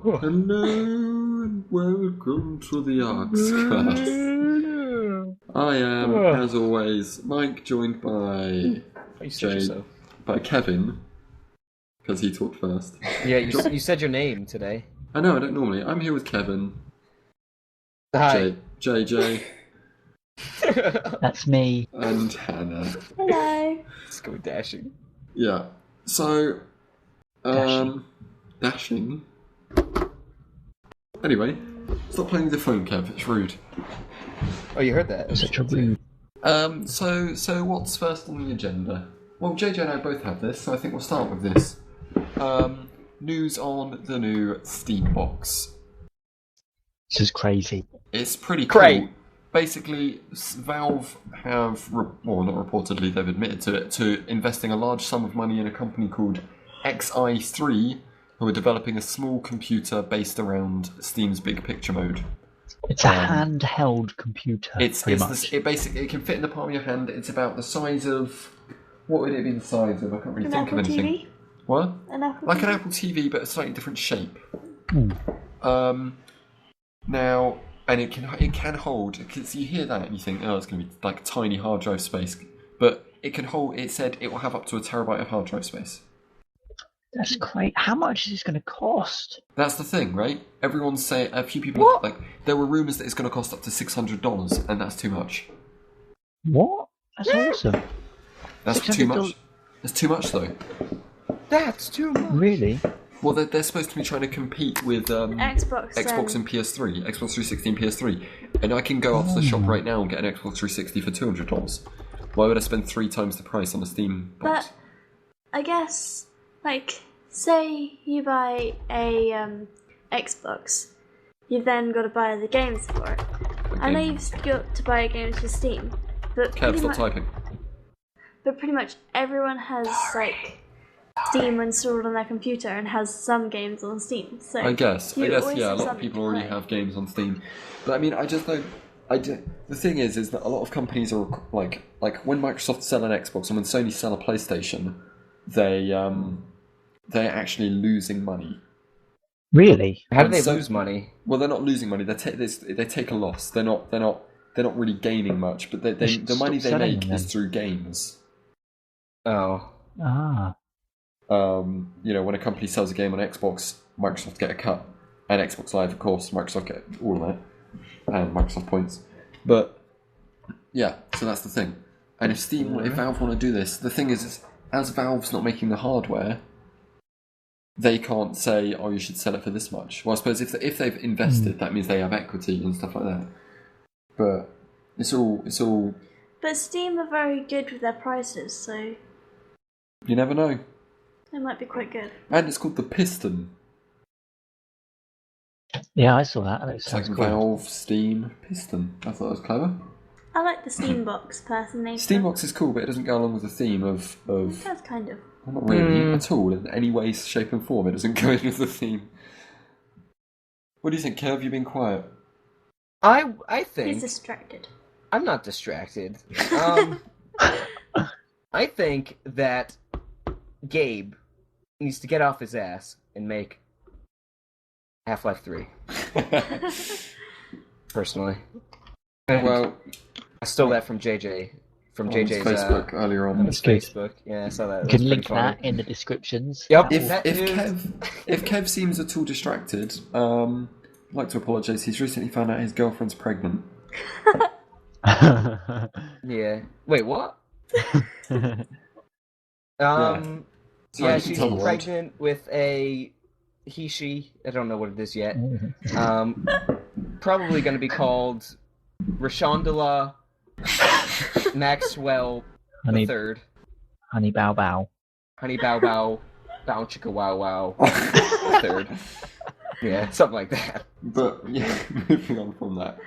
Hello and welcome to the Arcscraft. I am, as always, Mike, joined by by Kevin, because he talked first. Yeah, you said your name today. I know, I don't normally. I'm here with Kevin. Hi. JJ. That's me. And Hannah. Hello. Let's go dashing. Yeah. So, dashing. Anyway, stop playing the phone, Kev. It's rude. Oh, you heard that? Such a rude. So what's first on the agenda? Well, JJ and I both have this, so I think we'll start with this. News on the new SteamBox. This is crazy. It's pretty cool. Basically, Valve have, well, not reportedly, they've admitted to it, to investing a large sum of money in a company called Xi3, who are developing a small computer based around Steam's big picture mode. It's a handheld computer. It basically can fit in the palm of your hand. It's about the size of, what would it be the size of? I can't really think of anything. TV? What? An Apple Like TV? an Apple TV, but a slightly different shape. Mm. Now, and it can hold, because you hear that and you think, oh, it's going to be like tiny hard drive space, but it can hold. It said it will have up to 1 terabyte of hard drive space. That's great. How much is this going to cost? That's the thing, right? Everyone's saying, a few people, like, there were rumours that it's going to cost up to $600, and that's too much. What? That's awesome. That's too much. That's too much, though. That's too much. Really? Well, they're supposed to be trying to compete with Xbox and PS3, Xbox 360 and PS3, and I can go off the shop right now and get an Xbox 360 for $200. Why would I spend 3 times the price on a Steam box? But I guess, like, say you buy a Xbox, you've then got to buy the games for it. Okay. I know you've got to buy games for Steam, but Kev, stop typing. But pretty much everyone has like Steam installed on their computer and has some games on Steam. So I guess, you always yeah, a have lot of something people to already play. have games on Steam. But I mean, I just don't. The thing is that a lot of companies are like when Microsoft sell an Xbox and when Sony sell a PlayStation, they're actually losing money. Really? How do they lose money? Well, they're not losing money. They take a loss. They're not really gaining much. But the money they make is through games. Oh. Ah. When a company sells a game on Xbox, Microsoft get a cut, and Xbox Live, of course, Microsoft get all of that, and Microsoft points. But yeah, so that's the thing. And if Valve want to do this, the thing is, as Valve's not making the hardware, they can't say, "Oh, you should sell it for this much." Well, I suppose if they've invested, that means they have equity and stuff like that. But it's all. But Steam are very good with their prices, so You never know. they might be quite good. And it's called the Piston. Yeah, I saw that. That It's like sounds cool. Valve, Steam, Piston. I thought that was clever. I like the SteamBox personally. SteamBox is cool, but it doesn't go along with the theme of That's kind of. well, not really at all, in any way, shape and form. It doesn't go in with the theme. What do you think, Kev? You've been quiet. I He's think distracted. I'm not distracted. I think that Gabe needs to get off his ass and make Half-Life 3. Personally. Well, I stole that from JJ. From on JJ's Facebook earlier on. That's good. Facebook. Yeah, I saw that. You It can was link pretty funny. that in the descriptions. Yep. If Kev seems at all distracted, I'd like to apologise. He's recently found out his girlfriend's pregnant. Yeah. Wait, what? So Yeah, you can she's tell the world. pregnant with a she. I don't know what it is yet. Probably going to be called Rashondala Maxwell Honey, the Third. honey bow bow. Honey Bow Bow, Bow Chicka Wow Wow Third. Yeah, something like that. But yeah, moving on from that.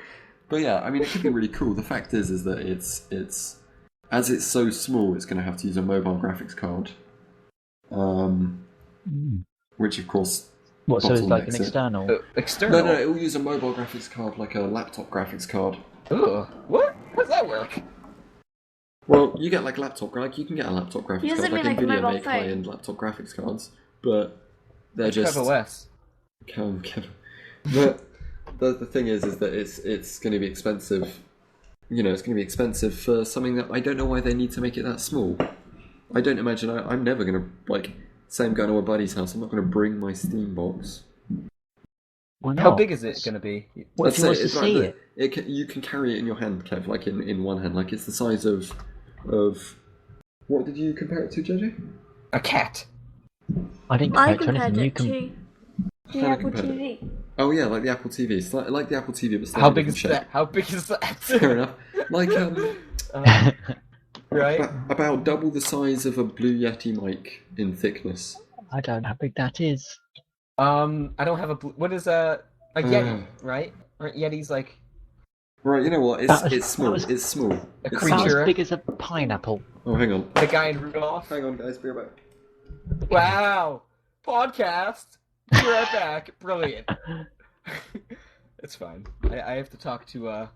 But yeah, I mean, it could be really cool. The fact is that it's as it's so small, it's going to have to use a mobile graphics card, which of course. What, so it's like an bottlenecks it. external? External. No, it will use a mobile graphics card like a laptop graphics card. Ugh, what? How does that work? Well, you get like you can get a laptop graphics Does card, it like mean like a Nvidia mobile make phone? high-end laptop graphics cards, but they're Which just OS? But the thing is that it's going to be expensive. You know, it's going to be expensive for something that I don't know why they need to make it that small. I don't imagine I'm never going to, like, say I'm going to a buddy's house, I'm not going to bring my SteamBox. Why not? How big is it going to be? What if you want to it's see like it? You can carry it in your hand, Kev, like in one hand. Like, it's the size of... What did you compare it to, JJ? A cat. I didn't I compare it to compared anything. it You can... to the Apple TV. Oh yeah, like the Apple TV. It's like the Apple TV, but How slightly big is different shape. that? How big is that? Fair enough. Like Right? about double the size of a Blue Yeti mic in thickness. I don't know how big that is. I don't have what is a Yeti, right? Aren't Yetis like Right, you know what? That It's small. was- It's small. a It's About creature? as big as a pineapple. Oh, hang on. the guy in Rudolph? Hang on, guys. Be right back. Wow! Podcast! Be right back. Brilliant. It's fine. I have to talk to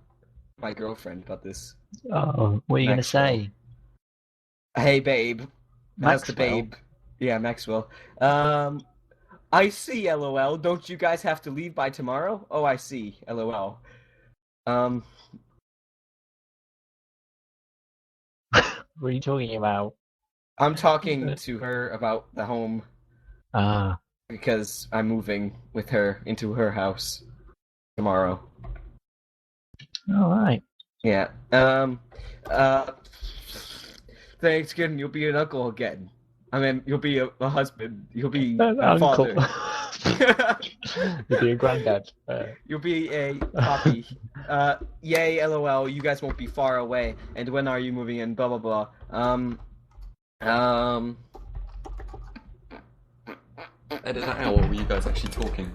my girlfriend about this. Oh, what are you going to Maxwell. say? Hey, babe. How's the Maxwell? babe? Yeah, Maxwell. I see, LOL. Don't you guys have to leave by tomorrow? Oh, I see, LOL. What are you talking about? I'm talking to her about the home Ah, because I'm moving with her into her house tomorrow. all right. Yeah. Thanksgiving, you'll be an uncle again. I mean, you'll be a husband. You'll be a Uncle. father. You'll be a granddad. You'll be a poppy. Yay, LOL. You guys won't be far away. And when are you moving in? Blah blah blah. Edit that out, or were you guys actually talking?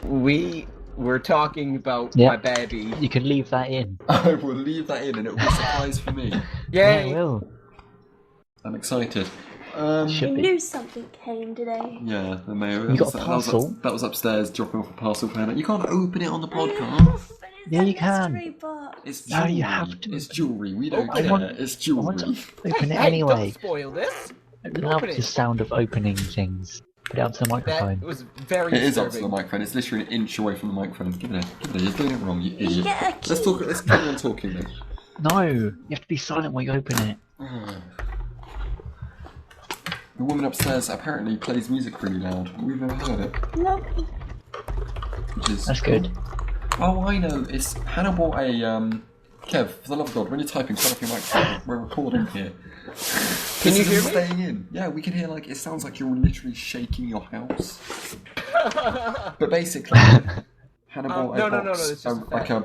We were talking about Yep. my baby. You can leave that in. I will leave that in, and it will be a surprise for me. Yeah, Yay! I will. I'm excited. Should You be. knew something came today. Yeah, the mail. You got a parcel? That was upstairs, dropping off a parcel for Hannah. You can't open it on the podcast. Yeah, you can. It's No, jewelry. you have to. It's jewelry. We don't I care. want- It's I jewelry. want to open it Hey, anyway. don't spoil this. I love open the it. sound of opening things. Put it up to the That microphone. was very It is up to disturbing. the microphone. It's literally an inch away from the microphone. Give it. You're doing it wrong, you idiot. get a Let's talk. Let's carry on talking then. No, you have to be silent while you open it. The woman upstairs apparently plays music really loud. We've never heard it. No. Which is That's good. Oh, I know. It's Hannah bought a Kev, for the love of God, when you're typing, turn off your microphone. We're recording here. Can you This hear isn't me? staying in. Yeah, we can hear like it sounds like you're literally shaking your house. But basically, Hannah bought no, a no, box, it's just a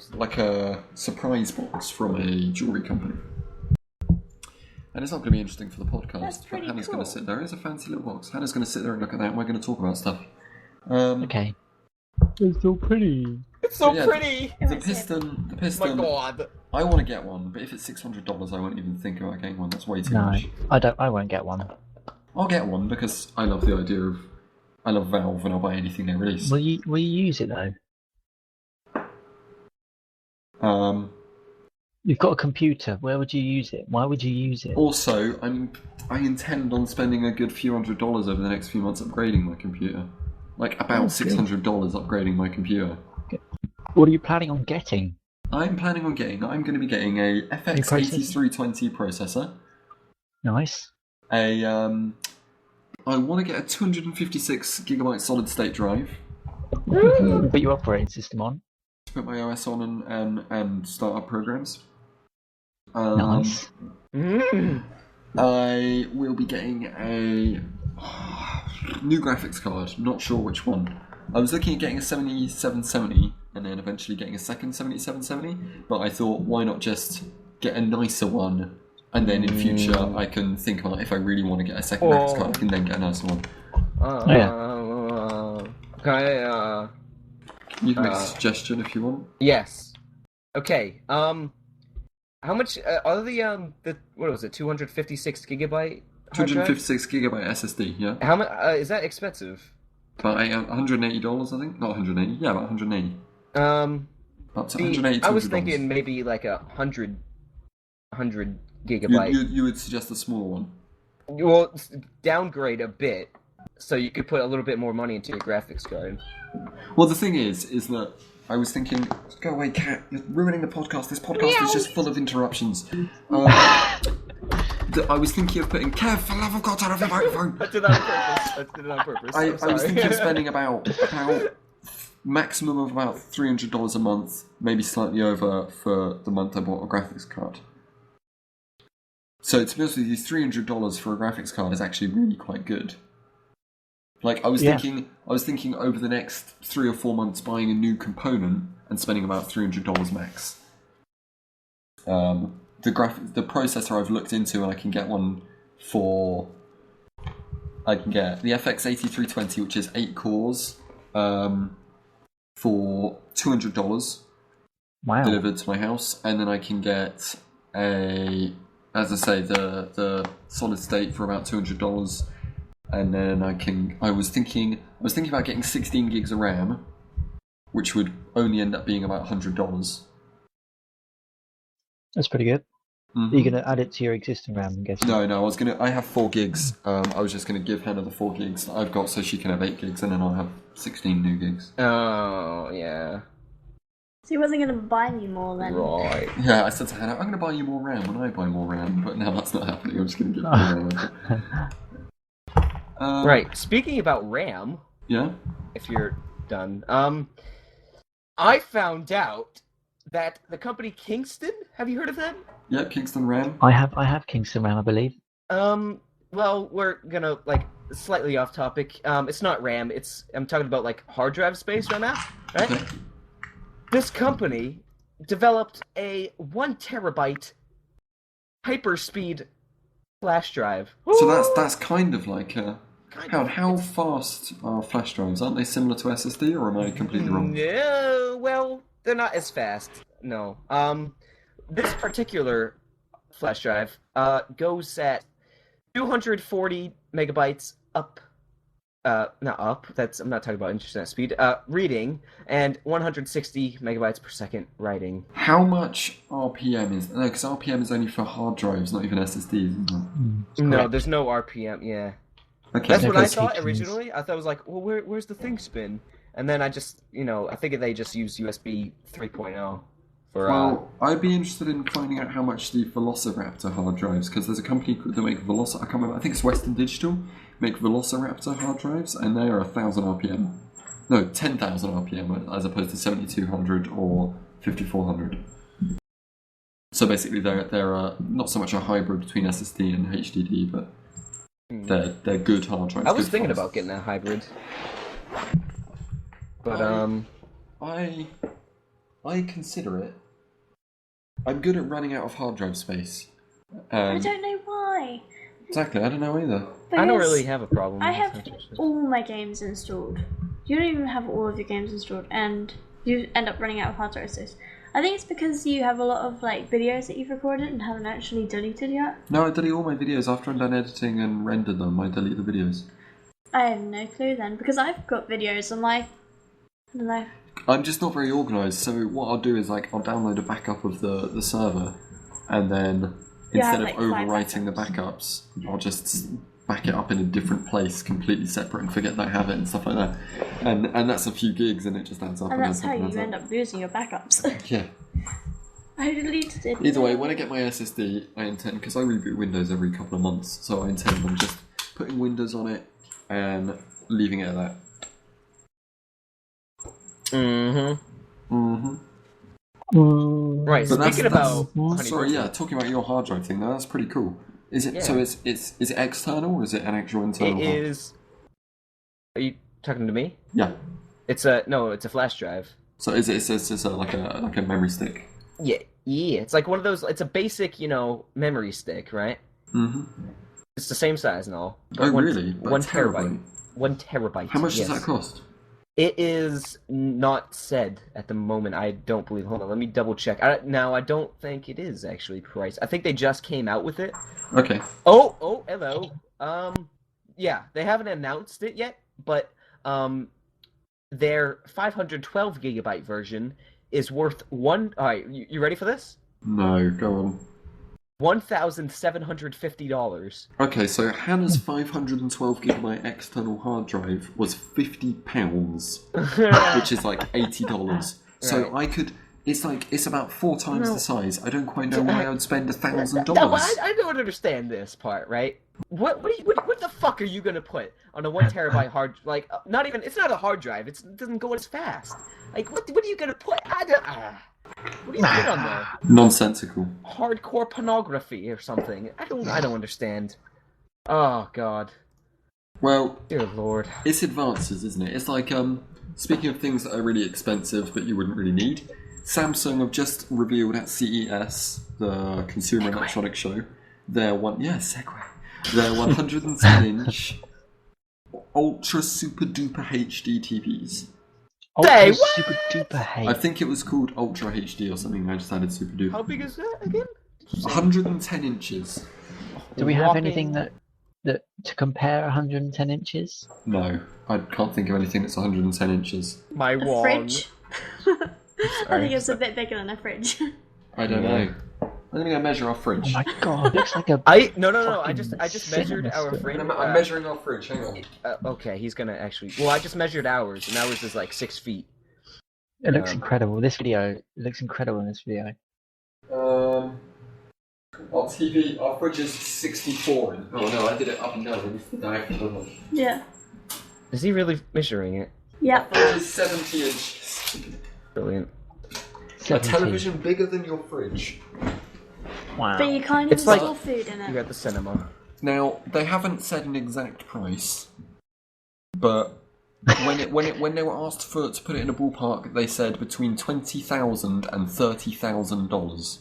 like a surprise box from a jewelry company. And it's not going to be interesting for the podcast. That's But pretty Hannah's cool. going to sit there. It's a fancy little box. Hannah's going to sit there and look at that, and we're going to talk about stuff. Okay. It's so pretty. It's so Yeah, pretty. The piston. My God. I want to get one, but if it's $600, I won't even think about getting one. That's way too No, much. I won't get one. I'll get one because I love the idea of. I love Valve, and I'll buy anything they release. Will you use it though? You've got a computer. Where would you use it? Why would you use it? Also, I intend on spending a good few $100s over the next few months upgrading my computer. Like about $600 upgrading my computer. What are you planning on getting? I'm going to be getting a FX 8320 processor. Nice. I want to get a 256 gigabyte solid state drive Put your operating system on. to put my OS on and start up programs. Nice. I will be getting a new graphics card. Not sure which one. I was looking at getting a 7770 and then eventually getting a second 7770, but I thought, why not just get a nicer one, and then in future I can think about if I really want to get a second graphics card, I can then get a nicer one. You can make a suggestion if you want. Yes. Okay. How much are the what was it? 256 gigabyte. hard drive? 256 gigabyte SSD, yeah. How much is that expensive? About $180, I think. Not 180. Yeah, about 180. Up to 180. I was thinking maybe like 100 gigabyte. You would suggest a smaller one. Well, downgrade a bit So you could put a little bit more money into your graphics card. Well, the thing is that I was thinking, go away, cat. You're ruining the podcast. This podcast is just full of interruptions. I was thinking of putting Kev, for love of God, turn off your microphone. I did that on purpose. I was thinking of spending about maximum of about $300 a month, maybe slightly over for the month I bought a graphics card. So to be honest with you, $300 for a graphics card is actually really quite good. Like I was thinking over the next 3 or 4 months buying a new component and spending about $300 max. The processor I've looked into, and I can get one for. I can get the FX8320, which is 8 cores, for $200. Wow. Delivered to my house, and then I can get the solid state for about $200. And then I was thinking about getting 16 gigs of RAM, which would only end up being about $100. That's pretty good. Mm-hmm. Are you going to add it to your existing RAM, I'm guessing? No, I have 4 gigs. I was just going to give Hannah the 4 gigs that I've got so she can have 8 gigs, and then I'll have 16 new gigs. Oh, yeah. So he wasn't going to buy me more then? Right. Yeah, I said to Hannah, I'm going to buy you more RAM when I buy more RAM, but now that's not happening. I'm just going to give her more RAM. Right. Speaking about RAM, Yeah? if you're done, I found out that the company Kingston, have you heard of them? Yeah, Kingston RAM. I have Kingston RAM, I believe. Well, we're gonna, slightly off topic. It's not RAM, I'm talking about, hard drive space right now, right? Okay. This company developed a 1 terabyte HyperSpeed flash drive. So that's kind of like how fast are flash drives? Aren't they similar to SSD, or am I completely wrong? No, well, they're not as fast. No. This particular flash drive goes at 240 megabytes up. Not up. I'm not talking about internet speed. Reading, and 160 megabytes per second writing. How much RPM is? No, because RPM is only for hard drives, not even SSDs, isn't it? No, there's no RPM. Yeah. Okay. That's what I Because thought he can originally. I thought it was like, well, where's the thing spin? And then I just, I think they just use USB 3.0 for. Well, I'd be interested in finding out how much the Velociraptor hard drives, because there's a company that make I can't remember. I think it's Western Digital make Velociraptor hard drives, and they are 1,000 RPM. No, 10,000 RPM, as opposed to 7,200 or 5,400. So basically, they're not so much a hybrid between SSD and HDD, but they're good hard drives. I was thinking about getting a hybrid, but I consider it. I'm good at running out of hard drive space. I don't know why. Exactly, I don't know either. I don't Because really have a problem. I with have this. all my games installed. You don't even have all of your games installed, and you end up running out of hard drive space. I think it's because you have a lot of videos that you've recorded and haven't actually deleted yet. No, I delete all my videos after I'm done editing and render them. I delete the videos. I have no clue then, because I've got videos on I don't know. I'm just not very organised, so what I'll do is I'll download a backup of the server, and then You instead have, of 5 overwriting the backups, I'll just back it up in a different place, completely separate, and forget that I have it and stuff like that. And that's a few gigs, and it just adds up. And that's adds how up, and you adds end up. up losing your backups. Yeah. I deleted it. Either way, when I get my SSD, I intend, because I reboot Windows every couple of months, so I intend on just putting Windows on it and leaving it at that. Right. But Speaking about sorry, yeah, talking about your hard drive thing, that's pretty cool. Is it? Yeah. So is it external, or is it an actual internal? It hard? is. Are you talking to me? Yeah. It's a flash drive. So is it? It's just like a memory stick. Yeah. It's like one of those. It's a basic, memory stick, right? Mm-hmm. It's the same size and all. Oh, really? But 1 terabyte. terabyte. 1 terabyte. How much yes. does that cost? It is not said at the moment. I don't believe. Hold on, let me double check. I don't think it is actually priced. I think they just came out with it. Okay. Oh, hello. Yeah, they haven't announced it yet, but their 512 gigabyte version is worth one. All right, you ready for this? No, go on. $1,750. Okay, so Hannah's 512GB external hard drive was £50, which is like $80. So Right. I could. It's about 4 times the size. I don't quite know why I would spend $1,000. No, I don't understand this part, right? What the fuck are you gonna put on a 1 TB hard? Like, not even. It's not a hard drive. It doesn't go as fast. Like, what are you gonna put? What do you put on there? Nonsensical. Hardcore pornography or something? I don't understand. Oh God. Well, Dear Lord. it's advances, isn't it? It's like speaking of things that are really expensive but you wouldn't really need. Samsung have just revealed at CES, the Consumer Electronics Show, their 110-inch ultra super duper HD TVs. Hey, Ultra what? super duper I hate. think it was called Ultra HD or something. I just added super How duper. big is that again? 110 inches. Do we have Walking- anything that to compare 110 inches? No, I can't think of anything that's 110 inches. My A wall. fridge. I Sorry. think it's a bit bigger than a fridge. I don't know. I'm gonna go measure our Oh fridge. my god, looks like a. No. I just Fucking measured our cinema fridge. I'm measuring our fridge. Hang on. Okay, he's gonna actually. Well, I just measured ours, and ours is like 6 feet. It looks incredible. This video, it looks incredible in this video. Our TV, our fridge is 64. Oh no, I did it up and down. Diagonal. Yeah. Is he really measuring it? Yeah. Fridge is 70 inches. Brilliant. A 70. television bigger than your fridge. Wow. But you can't It's even like- store food in You it. got the cinema. Now they haven't said an exact price, but when they were asked to put it in a ballpark, they said between $20,000 and $30,000.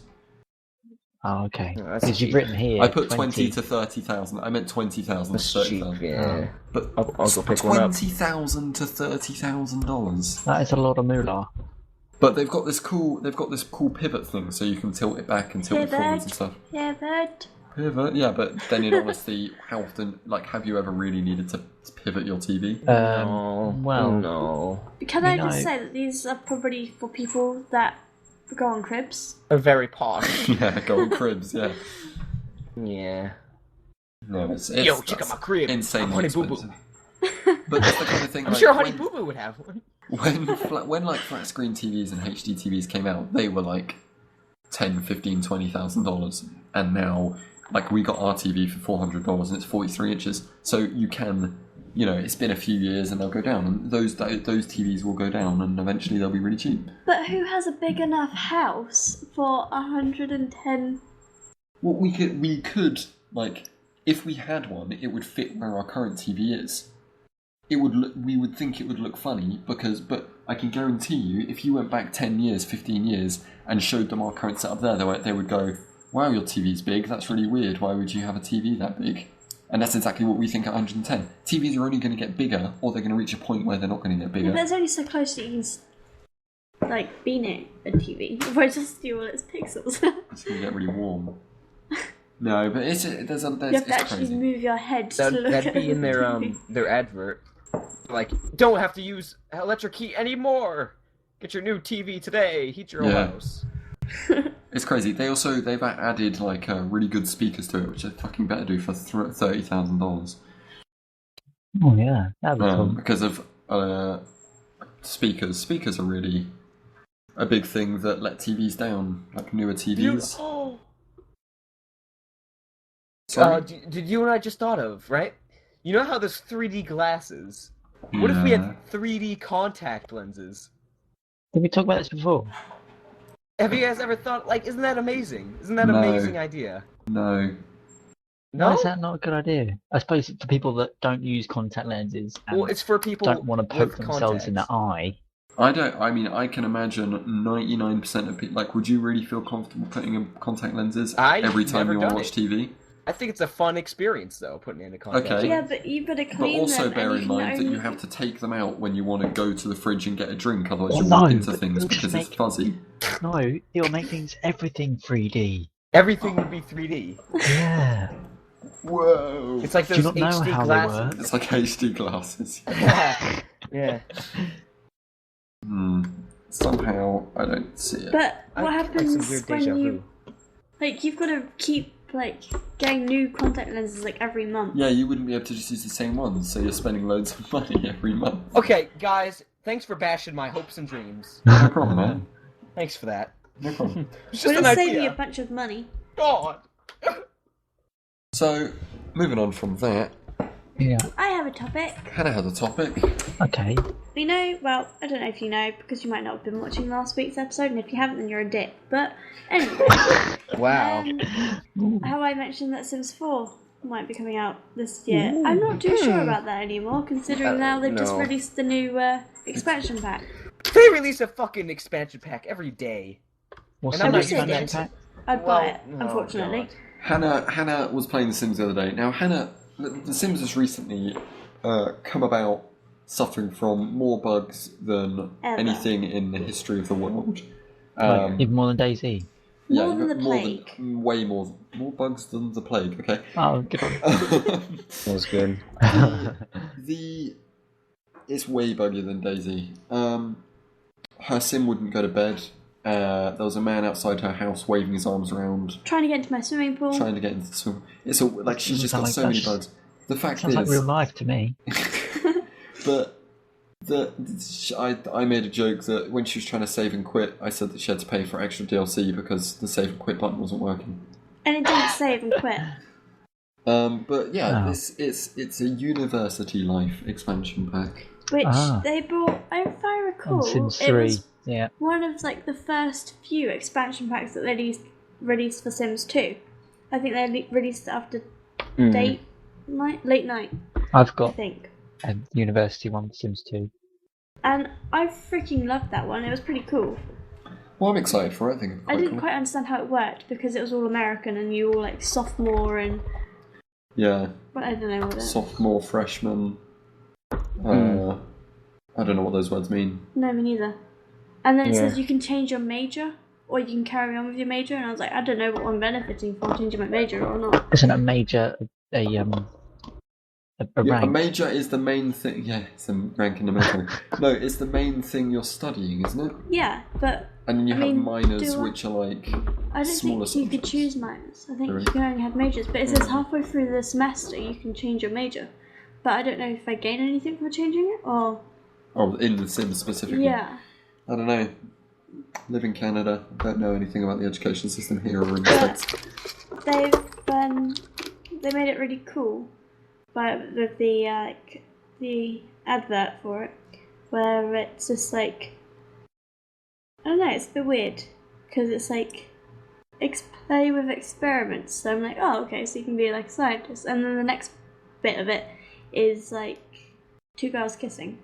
Oh, okay. Oh, that's Because you've cheap. written here. I put 20 to 30,000. I meant 20,000 to That's cheap. 30,000. Yeah. But I'll go pick one up. $20,000 to $30,000. That is a lot of moolah. But they've got this cool pivot thing, so you can tilt it back and tilt it forwards and stuff. Yeah, but Pivot, yeah, but then in honesty, how often, have you ever really needed to pivot your TV? No. Well, no. can I You just know- say that these are probably for people that go on cribs? They're very posh. Yeah, go on cribs, yeah. Yeah. No, it's Yo, check out my crib. insanely Honey Boo Boo. expensive. But that's the kind of thing. I'm like, sure Honey Boo Boo would have one. when flat screen TVs and HD TVs came out, they were like $10,000, $15,000, $20,000, and now we got our TV for $400 and it's 43 inches. So you can, it's been a few years and they'll go down, and those TVs will go down, and eventually they'll be really cheap. But who has a big enough house for 110? Well, we could if we had one, it would fit where our current TV is. We would think it would look funny but I can guarantee you, if you went back 10 years, 15 years, and showed them our current setup there, they would go, "Wow, your TV's big. That's really weird. Why would you have a TV that big?" And that's exactly what we think at 110. TVs are only going to get bigger, or they're going to reach a point where they're not going to get But bigger. it's only so close that you can be near a TV before it just do all its pixels. It's going to get really warm. No, but there's You have to it's actually crazy. move your head to look That'd at be in the their TV. their advert. Don't have to use electric heat anymore. Get your new TV today. Heat your own Yeah. house. It's crazy. They've added really good speakers to it, which they fucking better do for $30,000. oh yeah, that'd be cool. Because of speakers. Speakers are really a big thing that let TVs down, newer TVs. Sorry? Did you and I just thought of, right? You know how there's 3D glasses? What if we Yeah. had 3D contact lenses? Did we talk about this before? Have you guys ever thought, isn't that amazing? Isn't that an No. amazing idea? No. Why No? is that not a good idea? I suppose for people that don't use contact lenses and Well, it's for people don't want to poke with themselves in the contacts. eye. I can imagine 99% of people, would you really feel comfortable putting in contact lenses I've every time never you want to done watch it. TV? I think it's a fun experience, though, putting in a contact. Okay. Yeah, but you better But clean also them. bear and in you can mind that you only- have to take them out when you want to go to the fridge and get a drink, otherwise Oh, you'll no, walk into but things it'll just because it's make- fuzzy. No, it'll make things everything 3D. Everything would be 3D. Yeah. Whoa! It's like Do you those not know HD how they glasses. work? It's like HD glasses. Yeah. Somehow I don't see it. But I what get, some happens weird when deja you vu. Like, you've got to keep, like, getting new contact lenses, like, every month. Yeah, you wouldn't be able to just use the same ones, so you're spending loads of money every month. Okay, guys, thanks for bashing my hopes and dreams. No problem, man. Thanks for that. No problem. It's But just an it's saving you idea. a bunch of money. God. So, moving on from that, Yeah. I have a topic. Hannah has a topic. Okay. We know, well, I don't know if you know, because you might not have been watching last week's episode, and if you haven't, then you're a dick. But, anyway. Wow. How I mentioned that Sims 4 might be coming out this year. I'm not too sure about that anymore, considering now they've just no. released the new expansion pack. They release a fucking expansion pack every day. What's And I'm the not expansion saying it. pack? I'd buy it, unfortunately. Hannah was playing The Sims the other day. Now, Hannah, The Sims has recently come about suffering from more bugs than Ever. anything in the history of the world. Even more than DayZ. More than the plague. Way more bugs than the plague. Okay. Oh, good on. That was good. It's way buggier than Daisy. Her sim wouldn't go to bed. There was a man outside her house waving his arms around, Trying to get into my swimming pool. trying to get into the swim. It's like she's just Sound got like so many Bush. bugs. The fact Sounds is, like real life to me. but I made a joke that when she was trying to save and quit, I said that she had to pay for extra DLC because the save and quit button wasn't working. And it didn't save and quit. But yeah, Oh. it's a university life expansion pack. Which Ah. they brought, if I recall, On Sims it 3. was Yeah. one of like the first few expansion packs that they released for Sims 2. I think they released it after late night, I've I got think. a university one, Sims 2. And I freaking loved that one. It was pretty cool. Well, I'm excited for it. I think it's I quite didn't cool. quite understand how it worked because it was all American and you all like sophomore and Yeah, well, I don't know what it. sophomore, freshman. I don't know what those words mean. No, me neither. And then it Yeah. says you can change your major or you can carry on with your major. And I was like, I don't know what I'm benefiting from changing my major or not. Isn't a major a Yeah, rank? a major is the main thing. Yeah, it's a rank in the military. No, it's the main thing you're studying, isn't it? Yeah, but And then you I have mean, minors, do I- which are like I don't smaller think you could subjects. choose minors. I think Really? you can only have majors. But it says halfway through the semester you can change your major. But I don't know if I gain anything for changing it or. Oh, in the Sims specifically. Yeah. I don't know. Live in Canada. Don't know anything about the education system here or in the But States. they made it really cool, but with the advert for it, where it's just like I don't know, it's a bit weird because it's like play with experiments. So I'm like, oh, okay, so you can be like a scientist, and then the next bit of it is like two girls kissing.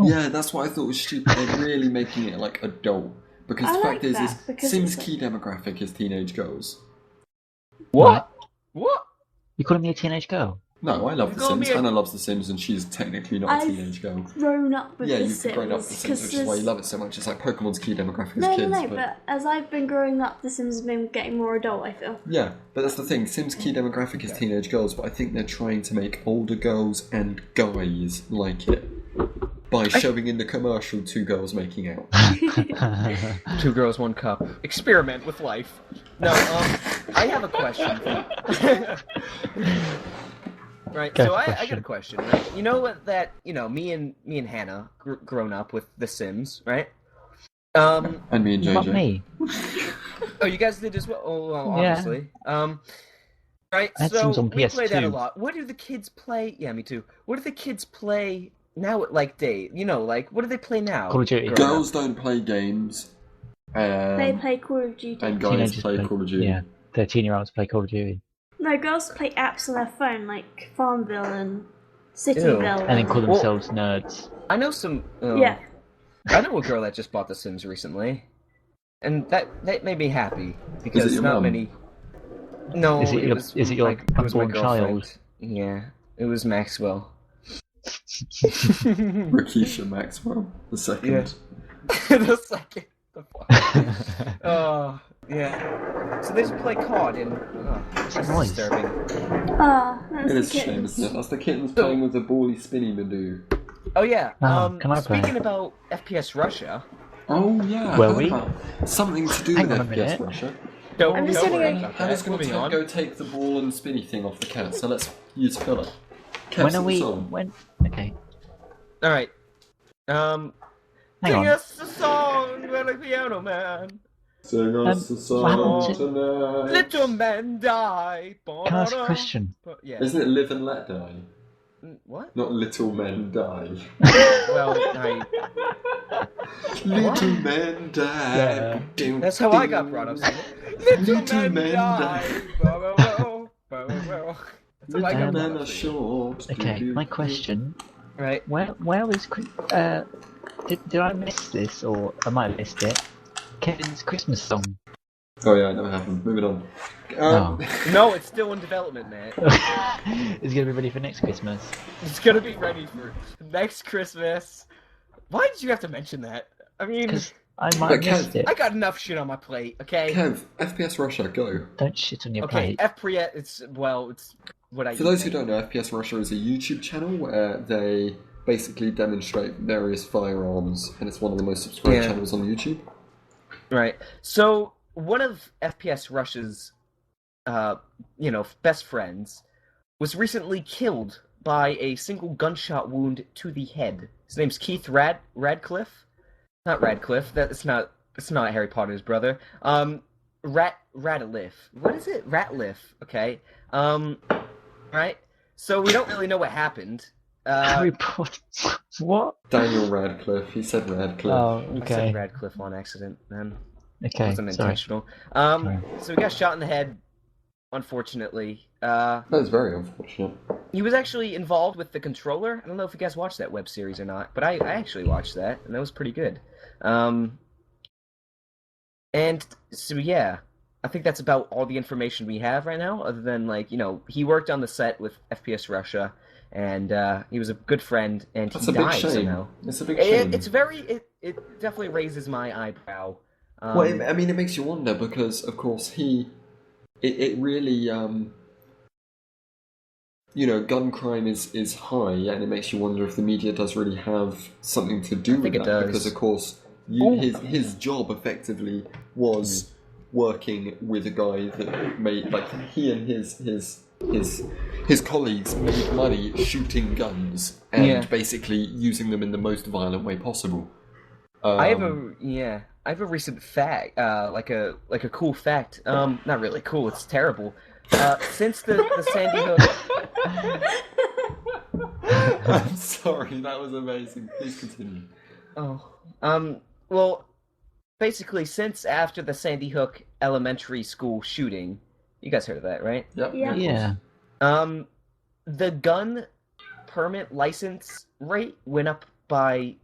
Yeah, that's what I thought was stupid. They're really making it like adult. Because I the like fact is that, because Sims' it's- key demographic is teenage girls. What? What? You calling me a teenage girl? No, I love You The call Sims. me a- Hannah loves The Sims, and she's technically not a I've teenage girl. Grown up with Yeah, the you've Sims. grown up with The Sims, which is why you love it so much. It's like Pokemon's key demographic as No, kids. no, but as I've been growing up, The Sims has been getting more adult, I feel. Yeah, but that's the thing. Sims' key demographic is teenage girls, but I think they're trying to make older girls and guys like it by showing in the commercial two girls making out. 2 girls, 1 cup. Experiment with life. No, I have a question. Right, Go so for I got a question. question, right? You know what that, me and Hannah grown up with The Sims, right? And me and JJ. Not me. Oh, you guys did as well? Oh, well, Yeah. obviously. Right, That so Sims on we play that a PS2. lot. What do the kids play? Yeah, me too. What do the kids play now at, like, day? Like, what do they play now? Call of Duty. growing up? Girls don't play games. They play Call of Duty. And guys Teenagers play Call of Duty. Yeah, 13-year-olds play Call of Duty. No, girls play apps on their phone, like Farmville and Cityville. And then call Well- themselves nerds. I know some... Yeah. I know a girl that just bought The Sims recently. And that made me happy. Is Because it your not mum? many... No, Is it your- was, is it your like, it was my unborn child? girlfriend. Yeah, it was Maxwell. Rakisha Maxwell, the second. Yeah. The second. The fuck. Oh, yeah. So they just play COD and... Oh, that's noise? disturbing. Ah, that's It is a the shame, kittens. isn't it? That's the kittens playing with the bally spinny Badoo. Oh, yeah. Can I play? Speaking about FPS Russia... Oh, yeah. I Were heard we? about something to do Hang with on a FPS minute. Russia. Don't, I'm just don't gonna worry go- about Hannah's that. going Moving to on. go take the ball and spinny thing off the cat, so let's use Philip. When are we? When? Okay. All right. Hang Sing on. us a song, little piano man. Sing us a what happened song to- tonight. Little man died. Can I ask a question? Yeah. Isn't it Live and Let Die? What? Not Little Men Die. Well, Little Men Die. that's how I got brought up. Little men die. That's how I Little got men brought are up. short. Okay. My question. Right. Where was? Did I miss this, or I might have missed it? Kevin's Christmas song. Oh yeah, it never happened. Moving on. No, it's still in development, man. It's gonna be ready for next Christmas. It's gonna be ready for next Christmas. Why did you have to mention that? I mean, Because I might have But missed it. I got enough shit on my plate. Okay. Kev, FPSRussia, go. Don't shit on your Okay. plate. FPRIA. It's what I. For those who don't know, FPSRussia is a YouTube channel where they basically demonstrate various firearms, and it's one of the most subscribed channels on YouTube. Right. So one of FPS Russia's, best friends was recently killed by a single gunshot wound to the head. His name's Keith Radcliffe. Not Radcliffe. It's not Harry Potter's brother. Ratliff. What is it? Ratliff. Okay. Right. So we don't really know what happened. Harry Potter. What? Daniel Radcliffe. He said Radcliffe. Oh, I okay. said Radcliffe on accident, man. Okay. It wasn't Sorry. intentional. Sorry. So he got shot in the head, unfortunately. That is very unfortunate. He was actually involved with the controller. I don't know if you guys watched that web series or not, but I actually watched that, and that was pretty good. And so yeah, I think that's about all the information we have right now, other than he worked on the set with FPS Russia, and he was a good friend, and That's he a big died shame. somehow. It's a big shame. It definitely raises my eyebrow. Well, it makes you wonder because, of course, it really, gun crime is high, and it makes you wonder if the media does really have something to do with think it that. does. Because, of course, his job effectively was working with a guy that made, he and his colleagues made money shooting guns and basically using them in the most violent way possible. I have a recent fact, like a cool fact. Not really cool. It's terrible. Since the Sandy Hook. I'm sorry, that was amazing. Please continue. Well, basically, since after the Sandy Hook elementary school shooting, you guys heard of that, right? Yep. Yeah. Yeah. The gun permit license rate went up by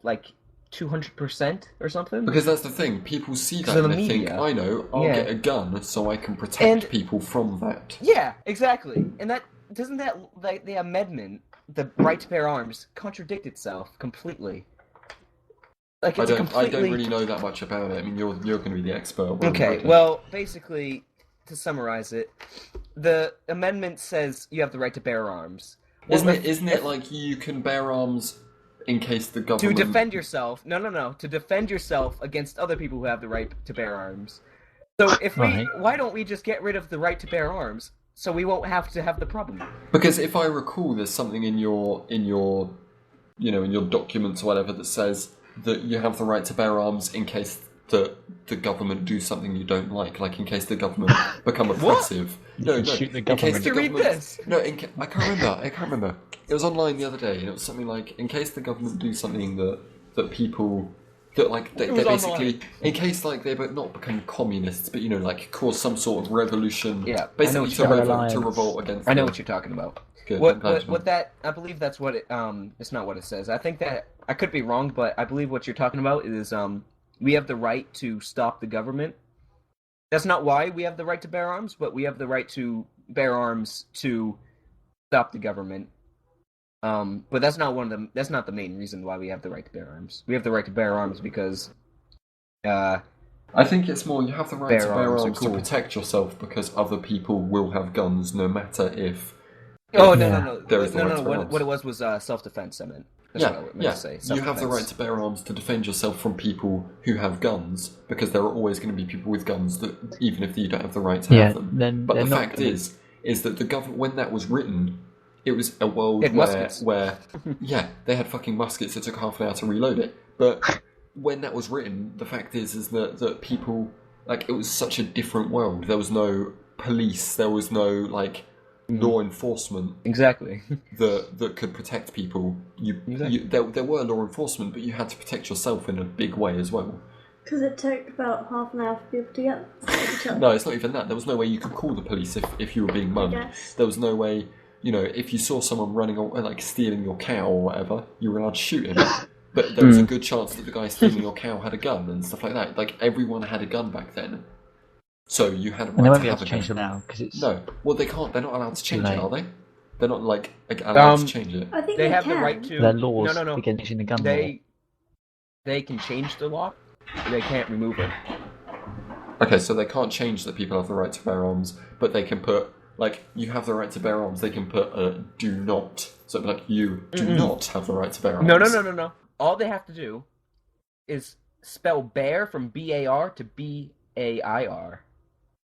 like 200% or something. Because that's the thing, people see that of and the they think, media. I know, I'll Yeah. get a gun so I can protect And- people from that. Yeah, exactly. And that doesn't the amendment, the right to bear arms, contradict itself completely. Like I it's don't completely. really know that much about it. I mean, you're going to be the expert. Okay, well, basically, to summarize it, the amendment says you have the right to bear arms. Well, Isn't it like you can bear arms in case the to government... defend yourself? No. To defend yourself against other people who have the right to bear arms. So why don't we just get rid of the right to bear arms so we won't have to have the problem? Because if I recall, there's something in your documents or whatever that says that you have the right to bear arms in case the government do something you don't like in case the government become oppressive. No, shoot the in case government. the Did you read government. this? No, I can't remember. It was online the other day, and it was something like in case the government do something that people that they was basically online. in case they not become communists, but cause some sort of revolution. Yeah, I know basically what to you're talking about. revolt against. I know them. what you're talking about. Good, I'm glad you know. What that I believe that's what it it's not what it says. I think that I could be wrong, but I believe what you're talking about is we have the right to stop the government. That's not why we have the right to bear arms, but we have the right to bear arms to stop the government. But that's not that's not the main reason why we have the right to bear arms. We have the right to bear arms because I think it's more you have the right to bear arms to protect yourself because other people will have guns no matter if Oh Yeah. no! There is the right to bear What arms. it was self-defense. I meant. That's what I meant to say. You have the right Self-defense. to bear arms to defend yourself from people who have guns, because there are always going to be people with guns that, even if you don't have the right to have them. then But they're the not fact gonna- is that the government, when that was written, it was a world It had muskets. where they had fucking muskets. It took half an hour to reload it. But when that was written, the fact is that people, like, it was such a different world. There was no police. There was no like law enforcement Exactly. that could protect people. There were law enforcement, but you had to protect yourself in a big way as well. Because it took about half an hour for people to get. No, it's not even that. There was no way you could call the police if you were being mugged. Yes. There was no way, if you saw someone running or like stealing your cow or whatever, you were allowed to shoot him. But there was a good chance that the guy stealing your cow had a gun and stuff like that. Like, everyone had a gun back then. So you had a And they right won't to be able have to a change gun. them now because it's No. Well, they can't. They're not allowed to change it, late. are they? They're not, like allowed to change it. I think They have can. the right to. their laws No. against using the gun law. They can change the law. They can't remove it. Okay, so they can't change that people have the right to bear arms, but they can put, like, you have the right to bear arms, they can put do not. So it'd be like, you do not have the right to bear arms. No. All they have to do is spell bear from B-A-R to B-A-I-R.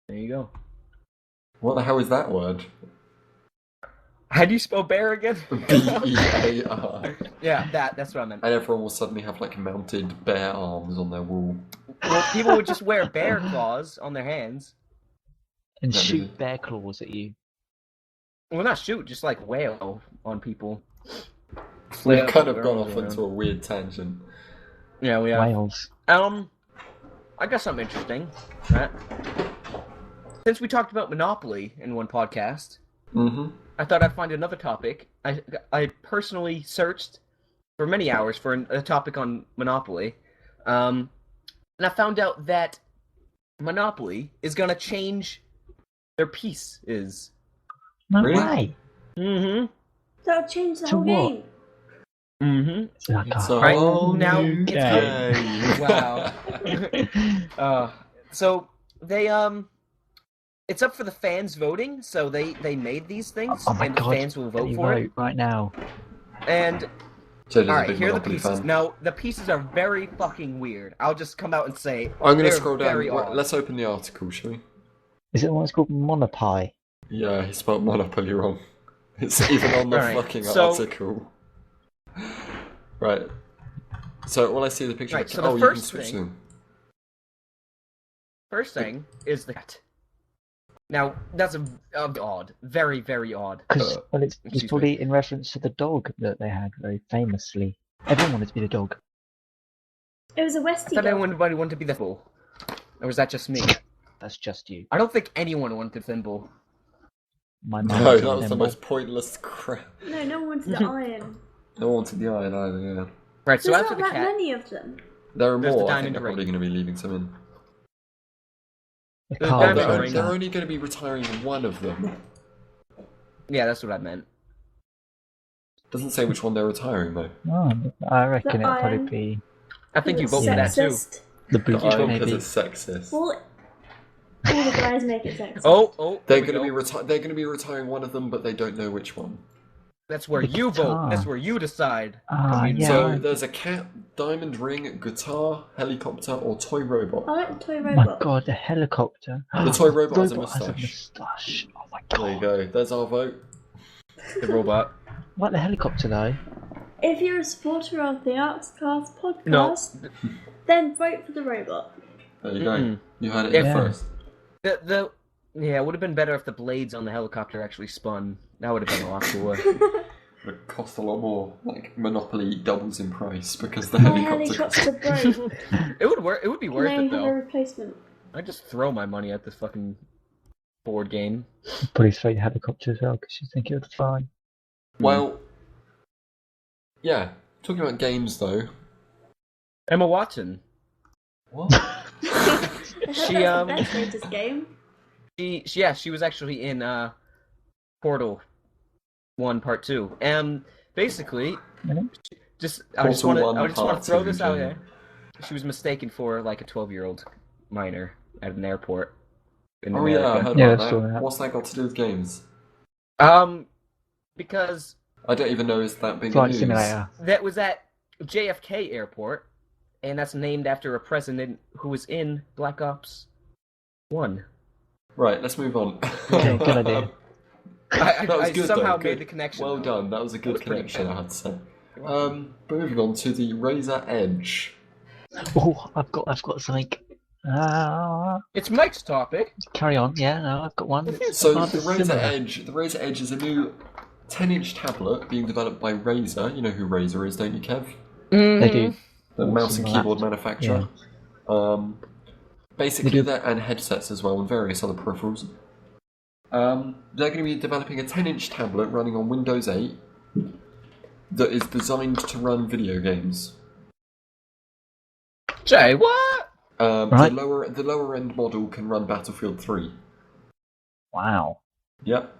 There you go. What the hell is that word? How do you spell bear again? B-E-A-R. Yeah, that's what I meant. And everyone will suddenly have, like, mounted bear arms on their wall. Well, people would just wear bear claws on their hands. And That'd shoot be- bear claws at you. Well, not shoot, just like wail on people. We've kind of their gone arms off around. into a weird tangent. Yeah, we have. Wales. I got something interesting, right? Since we talked about Monopoly in one podcast, Mm-hmm. I thought I'd find another topic. I personally searched for many hours for a topic on Monopoly, and I found out that Monopoly is gonna change their pieces. No Really? way. Mm-hmm. That'll change the To whole what? game. Mm-hmm. It's like It's a a Right, whole now new it's game. Wow. So they it's up for the fans voting. So they made these things, Oh my and the god. fans will vote You for it. vote right now. And Jade is all a right, big here are the Monopoly pieces. fan. Now the pieces are very fucking weird. I'll just come out and say I'm going to they're scroll down. very odd. Let's open the article, shall we? Is it the one that's called Monopi? Yeah, he spelled Monopoly wrong. It's even on the Alright, fucking so- article. Right. So when I see the picture, Right, of so the you can first switch thing- them. First thing is the cat. Now that's odd, very very odd. Because it's excuse me. probably in reference to the dog that they had very famously. Everyone wanted to be the dog. It was a I Westie thought dog. everybody wanted to be the Thimble, or was that just me? That's just you. I don't think anyone wanted Thimble. My mum No, was that a was the thimble. most pointless crap. No, no one wanted the iron. No one wanted the iron either, yeah. Right, so There's after not the that cat, many of them. There are There's the more, I diamond think they're probably ring. going to be leaving some in. The The car diamond was they're, ring. they're out. only going to be retiring one of them. yeah, that's what I meant. Doesn't say which one they're retiring, though. Oh, I reckon The it'll probably iron. be I think you It's vote for that too. sexist. the The blue iron one, because maybe. it's sexist. All the guys make it sexist. Oh, They're here we going to go. be they're going to be retiring one of them, but they don't know which one. That's where The you vote. guitar. That's where you decide. Ah, Community. yeah. So there's a cat, diamond ring, guitar, helicopter, or toy robot. I like the toy My robot. god, the helicopter. The toy robot has a Robot moustache. moustache. Oh my There you god. go. There's our vote. The robot. I like the helicopter though. If you're a supporter of the Arcscraft No. podcast, then vote for the robot. There you go. Mm-mm. You heard it Yeah. here first. Yeah, it would have been better if the blades on the helicopter actually spun. That would have been a lot cooler. It would cost a lot more. Like Monopoly doubles in price because the My helicopter. helicopter broke. It would work. It would be worth Can I it have a though. replacement? I'd just throw my money at this fucking board game. Probably throw the helicopter as well because you think it would fly. Well, yeah. Talking about games though. Emma Watson. What? I heard She, that's the best latest game. She was actually in Portal 1 Part 2. Basically, Really? I just Portal want 1 to Part throw 2, this out Jane. there. She was mistaken for like a 12-year-old minor at an airport in Oh yeah, I America. heard Yeah, about I saw that. that. What's that got to do with games? because I don't even know is that big a Flight news. simulator. that was at JFK Airport, and that's named after a president who was in Black Ops 1. Right, let's move on. Okay, good idea. I That was good, somehow though. made Good. the connection. Well though. done. That was a good was pretty connection, good. I had to say. But moving on to the Razer Edge. Oh, I've got something. It's Mike's topic. Carry on. Yeah, no, I've got one. It's So rather the Razer similar. Edge, is a new 10-inch tablet being developed by Razer. You know who Razer is, don't you, Kev? They do. The mouse and Awesome keyboard laptop. manufacturer. Basically, and headsets as well, and various other peripherals. They're going to be developing a 10-inch tablet running on Windows 8 that is designed to run video games. Jay, what? Right. The lower end model can run Battlefield 3. Wow. Yep.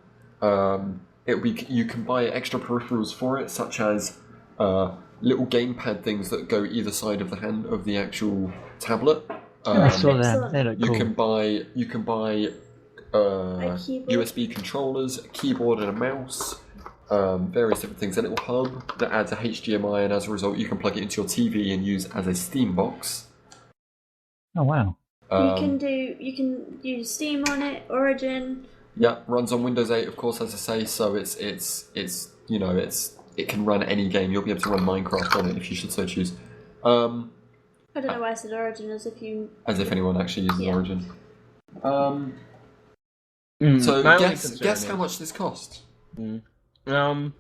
You can buy extra peripherals for it, such as little gamepad things that go either side of the hand of the actual tablet. I saw them. Excellent. They look You cool. can buy A keyboard. USB controllers, a keyboard and a mouse, various different things. A little hub that adds a HDMI, and as a result, you can plug it into your TV and use as a SteamBox. Oh wow. You can use Steam on it, Origin. Yeah, runs on Windows 8, of course, as I say. So it can run any game. You'll be able to run Minecraft on it if you should so choose. I don't know why I said Origin, as if anyone actually uses Yeah. Origin. My So only guess concern how is- much this costs. Hold on.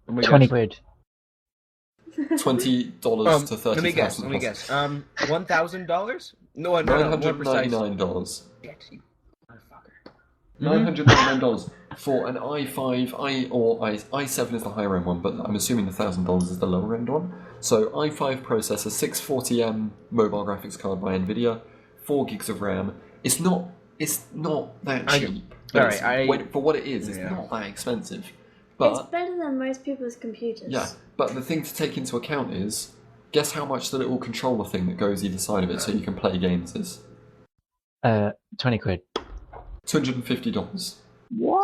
Let me 20 guess. quid. $20 to Let me guess. $30,000. $1,000? No, more precise. $999. Shit, you motherfucker. $999 for an i5, i7 is the higher end one, but I'm assuming the $1,000 is the lower end one. So i5 processor, 640M mobile graphics card by Nvidia, 4 gigs of RAM. It's not that cheap. But Alright, for what it is, it's Yeah. not that expensive. it's But better than most people's computers. yeah, but the thing to take into account is, guess how much the little controller thing that goes either side of it so you can play games is? 20 quid. $250. What?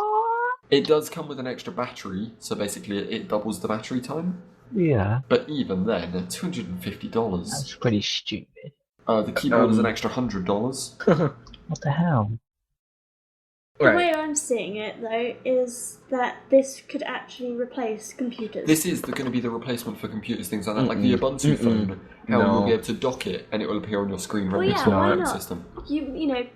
It does come with an extra battery, so basically it doubles the battery time. Yeah, But even then, $250. that's pretty stupid. The keyboard is an extra $100. What the hell? The Right. way I'm seeing it, though, is that this could actually replace computers. This is going to be the replacement for computers, things like that, like the Ubuntu phone. How No. you'll be able to dock it and it will appear on your screen right Well, next yeah, to the why operating not? system.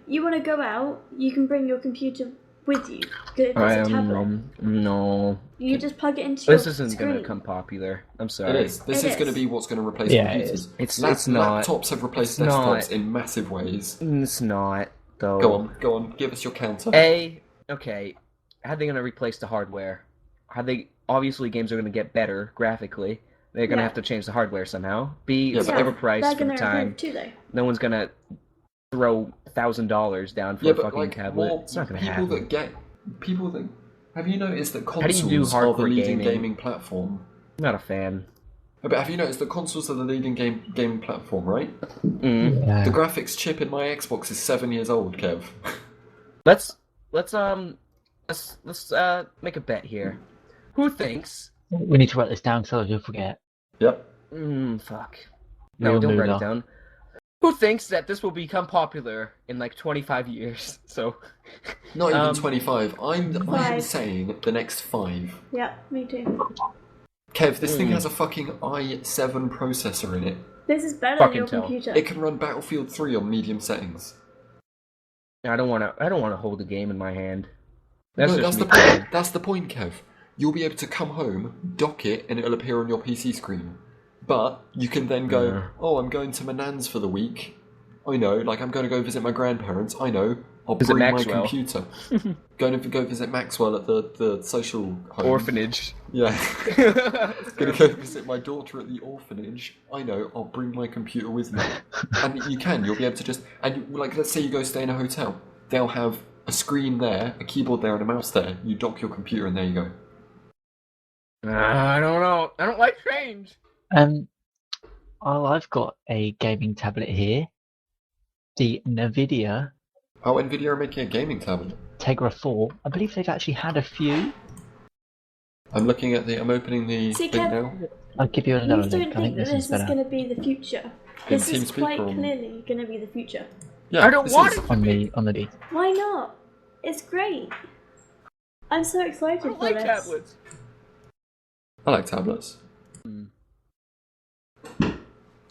You want to go out, you can bring your computer with you. It's a tablet. No. You just plug it into your This isn't screen. going to come popular. I'm It sorry. is. This It is going to is. be what's going to replace Yeah, it computers. It's not. Laptops have replaced It's desktops not. in massive ways. It's not, though. Go on, give us your counter. Okay. How are they going to replace the hardware? Obviously, games are going to get better graphically. They're going to Yeah. have to change the hardware somehow. B, Yeah, it's but overpriced they're for the gonna time. improve too, though. No one's going to throw $1,000 down for Yeah, a but fucking like, tablet. more It's not going to people happen. that have you noticed that do you consoles do are the hardcore leading gaming? gaming platform? I'm not a fan. But have you noticed that consoles are the leading gaming platform, right? Yeah. The graphics chip in my Xbox is 7 years old, Kev. Let's make a bet here. Who thinks? We need to write this down so you'll forget. Yep. Fuck. No, Real don't write moolah. it down. Who thinks that this will become popular in like 25 years? So, Not even 25. I am 5. saying the next 5. Yeah, me too. Kev, this thing has a fucking i7 processor in it. This is better Fucking than your tell. computer. It can run Battlefield 3 on medium settings. I don't want to hold the game in my hand. That's just the me. point. That's the point, Kev. You'll be able to come home, dock it, and it'll appear on your PC screen. But you can then go, Yeah. oh, I'm going to my nan's for the week. I know, like I'm going to go visit my grandparents. I know, I'll Visit bring Maxwell. my computer. Going to go visit Maxwell at the social home. Orphanage. Yeah. Going to go visit my daughter at the orphanage. I know, I'll bring my computer with me. And you'll be able to just, like, let's say you go stay in a hotel. They'll have a screen there, a keyboard there, and a mouse there. You dock your computer, and there you go. I don't know. I don't like change. Well, I've got a gaming tablet here. The NVIDIA Oh, Nvidia are making a gaming tablet. Tegra 4. I believe they've actually had a few. I'm looking at I'm opening the See, thing Kev, now. I'll give you another Please don't link. I think think that this is this is better. going to be the future. In This is TeamSpeak quite or on- clearly going to be the future. Yeah, I don't this want is- it to On be. the D. Why not? It's great. I'm so excited I don't for like this. tablets. I like tablets.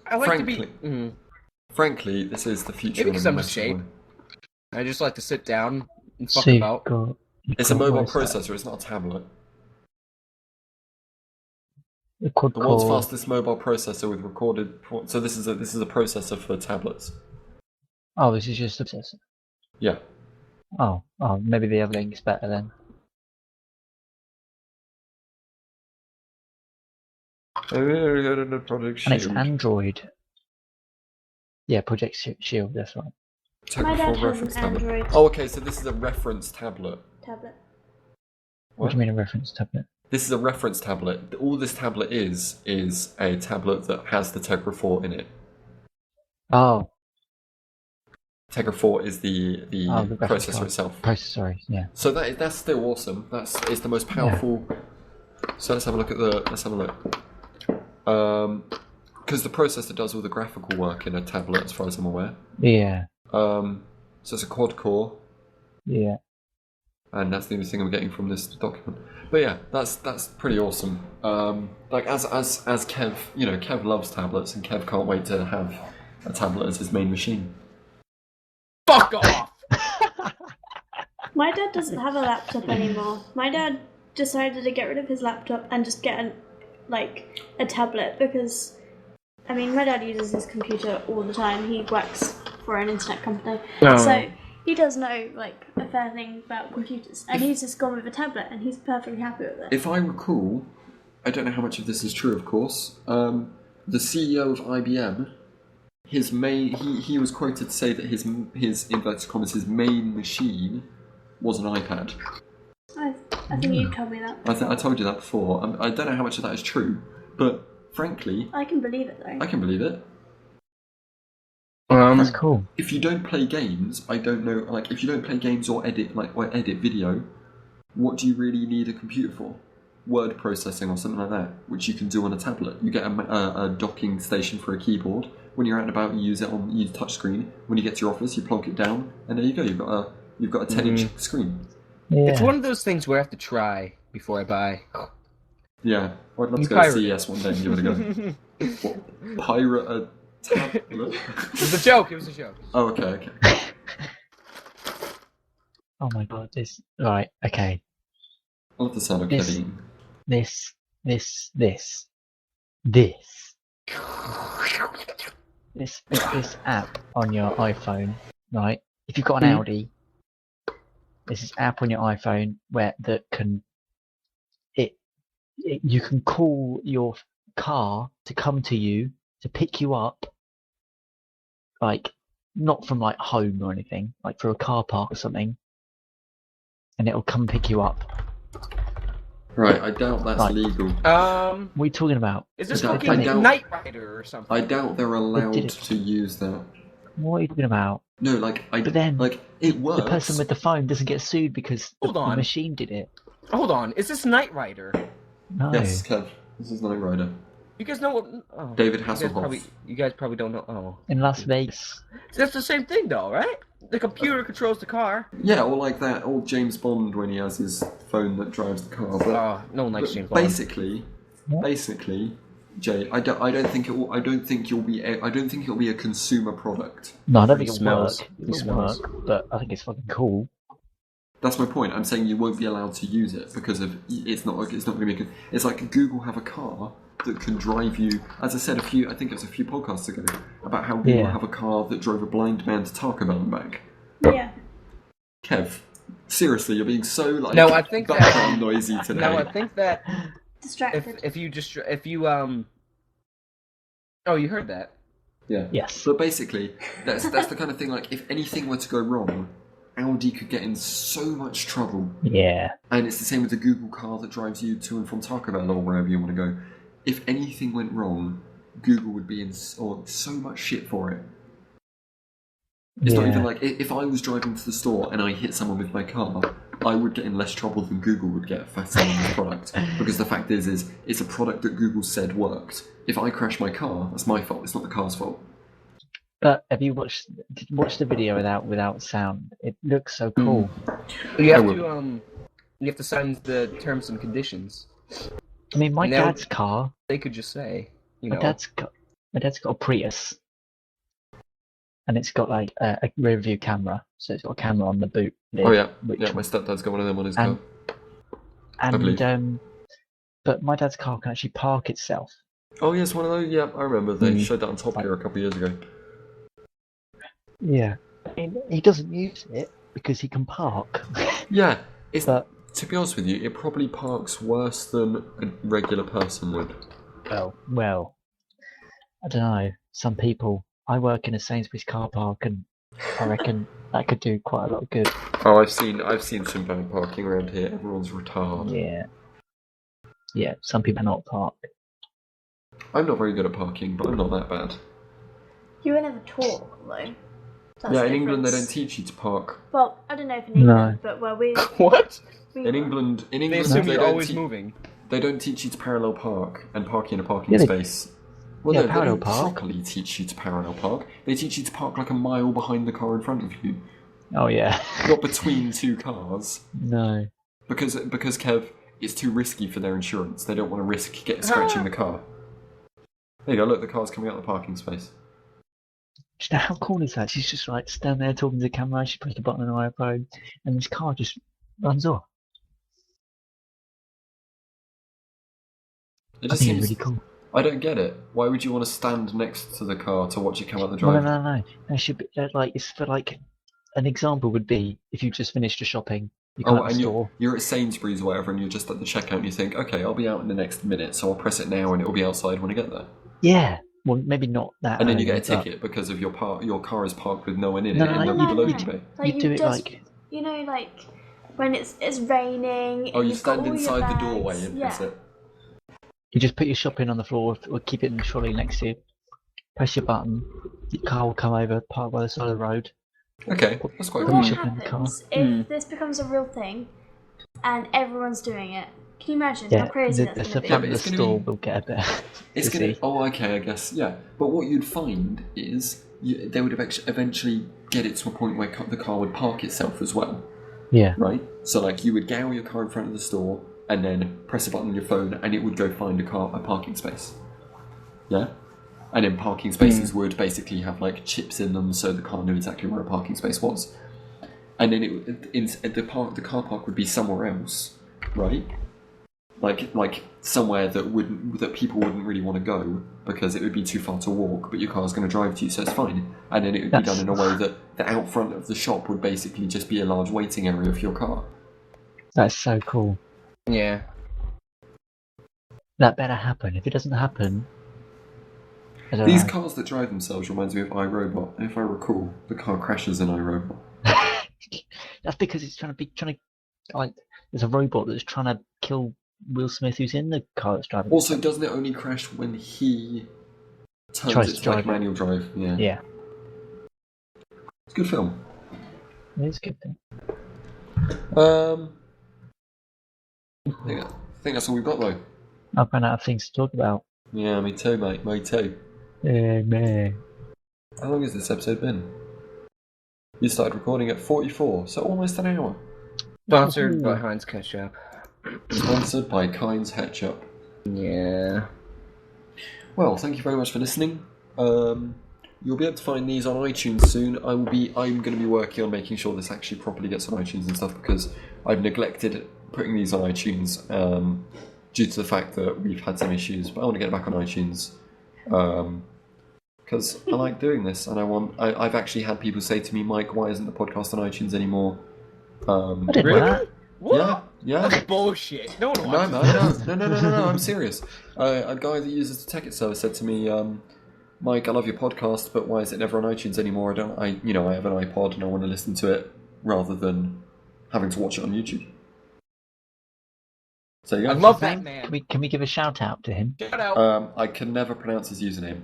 I like to be. Frankly- Frankly, this is the future. Maybe in a 'cause I'm just massive shape. way. I just like to sit down and fuck So you've about. got- It's a mobile what is that? processor. It's not a tablet. The quad The world's core. fastest mobile processor with recorded. So this is a processor for tablets. Oh, this is just a processor. Yeah. Oh, maybe the other link's better then. Project And it's Shield. Android. Yeah, Project Shield, that's right. My dad Technical has reference an tablet. Android Oh, okay. So this is a reference tablet. tablet. What do you mean a reference tablet? This is a reference tablet. All this tablet is a tablet that has the Tegra 4 in it. Oh, Tegra 4 is the the graphics processor card. itself. Sorry, yeah. So that's still awesome. It's the most powerful. So let's have a look. Because the processor does all the graphical work in a tablet, as far as I'm aware. Yeah, So it's a quad core, yeah. and that's the only thing I'm getting from this document. But yeah, that's pretty awesome. Like as Kev, Kev loves tablets, and Kev can't wait to have a tablet as his main machine. Fuck off! My dad doesn't have a laptop anymore. My dad decided to get rid of his laptop and just get a tablet because, I mean, my dad uses his computer all the time. He works for an internet company, so he does know a fair thing about computers. And he's just gone with a tablet, and he's perfectly happy with it. If I recall, I don't know how much of this is true, of course. The CEO of IBM, he was quoted to say that his inverted commas, his main machine was an iPad. I think you told me that. I told you that before. I don't know how much of that is true, but frankly, I can believe it though. I can believe it. That's cool. If you don't play games, I don't know. Like, if you don't play games or edit video, what do you really need a computer for? Word processing or something like that, which you can do on a tablet. You get a docking station for a keyboard. When you're out and about, you use it on touchscreen. When you get to your office, you plonk it down, and there you go. You've got a 10-inch screen. Yeah. It's one of those things where I have to try before I buy. Yeah, I'd love to go pirate to it. CES one day and give it a go. What, pirate a tablet? It was a joke. It was a joke. Oh, okay. Oh my god, this. Right, okay. I love the sound of This- Kevin. This app on your iPhone, right? If you've got an Audi, there's this app on your iPhone that can you can call your car to come to you to pick you up, like not from home or anything, like for a car park or something, and it'll come pick you up. Right, I doubt that's Right. legal. What are you talking about? Is this I fucking doubt- Knight Rider or something? I doubt they're allowed did it. to use that. What are you talking about? No, But then it works. The person with the phone doesn't get sued because Hold the on. machine did it. Hold on. Is this Knight Rider? No. Yes, Kev. This is Knight Rider. You guys know what? Oh, David you guys Hasselhoff. You guys probably don't know. Oh, In Las Vegas. that's the same thing, though, right? The computer controls the car. Yeah, or like that old James Bond when he has his phone that drives the car. But, Oh, no one likes but James Bond. basically, Jay, I don't think it'll be a consumer product. No, I don't He think it'll smells. work. He It'll smells. work, but I think it's fucking cool. That's my point. I'm saying you won't be allowed to use it because it's not going to be. It's like Google have a car that can drive you. As I said I think it was a few podcasts ago about how Google have a car that drove a blind man to Taco Bell and back. Yeah. Kev, seriously, you're being so No, I think that- background noisy today. No, I think that Distracted. if you oh, you heard that? Yeah. Yes. But basically, that's the kind of thing. Like, if anything were to go wrong, Audi could get in so much trouble. Yeah. And it's the same with the Google car that drives you to and from Taco Bell or wherever you want to go. If anything went wrong, Google would be in so much shit for it. It's not Yeah. even like if I was driving to the store and I hit someone with my car, I would get in less trouble than Google would get for selling this product. Because the fact is it's a product that Google said worked. If I crash my car, that's my fault. It's not the car's fault. But have you watched the video without sound? It looks so cool. You have will. to you have to sign the terms and conditions. I mean, my Now- dad's car. They could just say, you My know, dad's got a Prius, and it's got like a rear view camera, so it's got a camera on the boot lid. Oh yeah, which, yeah. My stepdad's got one of them on his And- car. believe. But my dad's car can actually park itself. Oh yes, one of those. Yeah, I remember. They Mm. showed that on Top Gear a couple of years ago. Yeah, I mean, he doesn't use it because he can park. Yeah, it's. But To be honest with you, it probably parks worse than a regular person would. well, I don't know. Some people. I work in a Sainsbury's car park, and I reckon that could do quite a lot of good. Oh, I've seen some bad parking around here. Everyone's retarded. Yeah. Some people are not park. I'm not very good at parking, but I'm not that bad. You were never taught, though. That's Yeah, the in England they don't difference. teach you to park. Well, I don't know if in No. England, but where we what? In England, They assume they you're don't always moving. They don't teach you to parallel park and park in a parking Yeah, they- space. Well, yeah, no, they parallel don't park. properly teach you to parallel park. They teach you to park like a mile behind the car in front of you, Oh yeah. not between two cars. No. Because Kev, it's too risky for their insurance. They don't want to risk scratching the car. There you go. Look, the car's coming out of the parking space. Do you know how cool is that? She's just like standing there talking to the camera. She pushed a button on her iPhone, and this car just runs off. It I just think it's seems. really cool. I don't get it. Why would you want to stand next to the car to watch it come out the No, drive? no. It should be like it's for like an example would be if you just finished your shopping, you come Oh, out the and store. you're at Sainsbury's or whatever, and you're just at the checkout, and you think, okay, I'll be out in the next minute, so I'll press it now, and it'll be outside when I get there. Yeah. Well, maybe not that. And then you early, get a but- ticket because of your car is parked with no one in No, it, no, and no, there'll be you- below you- you bay. Like You do it just, like you know, like when it's raining. Oh, and you you've got stand all your inside the bags. doorway and press Yeah. it. you just put your shopping on the floor or keep it in the trolley next to you. Press your button. Your car will come over, park by the side of the road. Okay, that's quite But Put cool. what your shopping in the car. happens if this becomes a real thing and everyone's doing it? Can you imagine Yeah, how crazy the that's front going Yeah, of but the it's gonna store be- will get a bit It's busy. gonna. Oh, okay, I guess. Yeah, but what you'd find is they would eventually get it to a point where the car would park itself as well, Yeah. right? So like you would gow your car in front of the store and then press a button on your phone, and it would go find a parking space. Yeah. And then parking spaces would basically have like chips in them, so the car knew exactly where a parking space was. And then the car park would be somewhere else, right? Like somewhere that people wouldn't really want to go because it would be too far to walk, but your car's going to drive to you, so it's fine. And then it would be done in a way that the out front of the shop would basically just be a large waiting area for your car. That's so cool. Yeah. That better happen. If it doesn't happen, I don't These know. cars that drive themselves reminds me of iRobot. And if I recall, the car crashes in iRobot. That's because it's trying to like. There's a robot that's trying to kill Will Smith, who's in the car that's driving. Also, doesn't it only crash when he turns Tries it to to like drive it. manual drive? Yeah. Yeah, It's a good film. it's a good thing. I think that's all we've got though. I've run out of things to talk about. Yeah, me too, mate. Me too. Yeah, man. How long has this episode been? You started recording at 44, so almost an hour. Sponsored by Heinz Ketchup. Sponsored by Kynes Ketchup. Yeah. Well, thank you very much for listening. You'll be able to find these on iTunes soon. I'm going to be working on making sure this actually properly gets on iTunes and stuff because I've neglected putting these on iTunes due to the fact that we've had some issues. But I want to get it back on iTunes because I like doing this, and I've actually had people say to me, Mike, why isn't the podcast on iTunes anymore? I didn't Really? know that. What? Yeah. That's bullshit. No one No, watches man, no, I'm serious. A guy that uses the Ticket service said to me, Mike, I love your podcast, but why is it never on iTunes anymore? I have an iPod and I want to listen to it rather than having to watch it on YouTube. So you I go. love that man. Can we give a shout out to him? Shout out. I can never pronounce his username.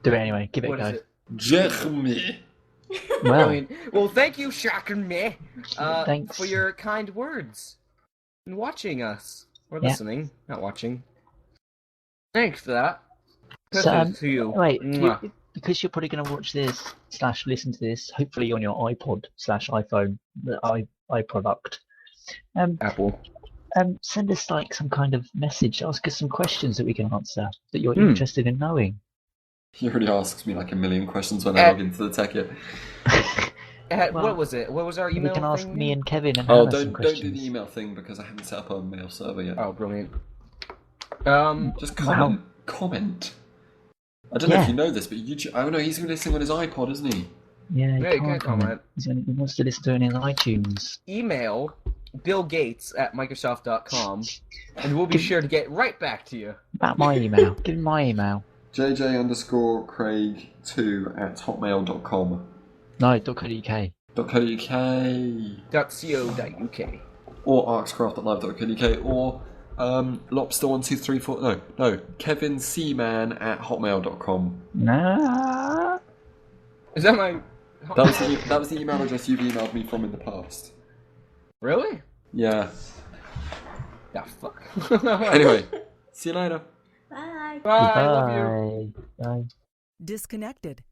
Do it anyway. Give it What a is go. it? Jeremy. Well, Brilliant. Well, thank you, Shocking Me, Thanks. for your kind words and watching us or Yeah. listening, not watching. Thanks for that. so, Kisses to you. wait, Mwah. because you're probably going to watch this / listen to this, hopefully on your iPod / iPhone, the iProduct. Apple. Send us like some kind of message. Ask us some questions that we can answer that you're Hmm. interested in knowing. He already asks me like a million questions when I log into the tech it. Well, What was it? What was our We email can ask thing me again? and Kevin and Oh, Hannah some don't do questions. the email thing because I haven't set up a mail server yet. Oh, brilliant. Just Wow. comment. I don't know Yeah. if you know this, but YouTube. Oh no, he's listening on his iPod, isn't he? Yeah, Yeah, you can comment. He wants to listen to it in iTunes. Email Bill Gates at Microsoft.com, and we'll be sure to get right back to you. About my email. Give him my email. JJ_Craig2@hotmail.com. No, .co.uk. .co.uk .co.uk. or arcscraft@live.co.uk or lobster1234 no Kevin Seaman at hotmail.com. Nah. Is that my... That was the email address you've emailed me from in the past. Really? Yeah. Ah, fuck. Anyway, see you later. Bye. Bye, I love you. Bye. Bye. Disconnected.